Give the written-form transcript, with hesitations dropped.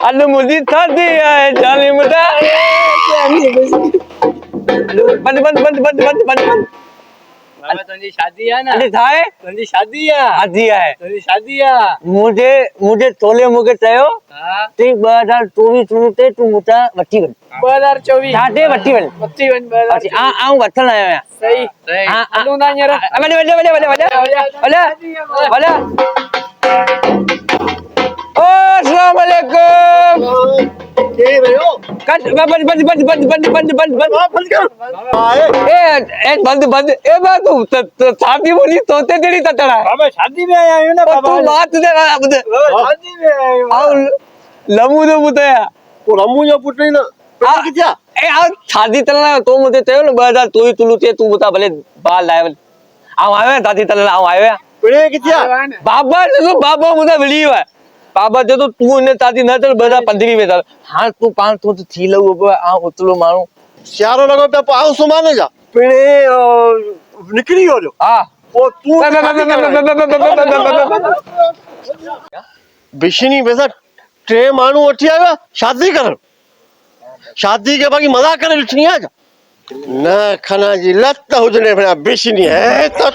अल्लू मुझे था दिया है जालिम दा बंद बंद बंद बंद बंद बंद बंद बाबा तुझी शादी है ना अरे थाए तुझी शादी है हाजी है तुझी शादी है मुझे मुझे तोले मुके चयो हां ते 2024 ते तू मुता वठी वन 2024 साडे वठी वन अच्छी आ वठन आयो या सही सही अल्लू ना यार वले वले वले वले वले वले वले ओ अस्सलाम वालेकुम के रहो कट बंद बंद बंद बंद बंद बंद बंद बंद बंद कर आए ए बंद बंद ए बा तू शादी बोली तोते तेरी ततड़ा बाबा शादी में आया हूं ना तू बाबा बात दे बुद शादी में आया हूं आओ लमू दे बुतया तो रमू जो पुट ना आ क्या ए आ शादी तलना तो मुझे चयो न 2000 तू तुलू ते तू बता भले बाल लाए आ आवे शादी तलना आ आवे पड़े क्या बाबा जो बाबा मुझे मिली है बाबा जो तू ने शादी न चल 2015 में चल हां तू 500 तो थी लो आ उतलो मारू चारों लगो पे पाऊ सुमाने जा पड़े निकली हो जो हां वो तू बिशनी वैसा ट्रे मानू उठी आया शादी कर शादी के बाकी मजा करे लिखनी आ जा न खना जी लत हुजने बिना बिशनी है तो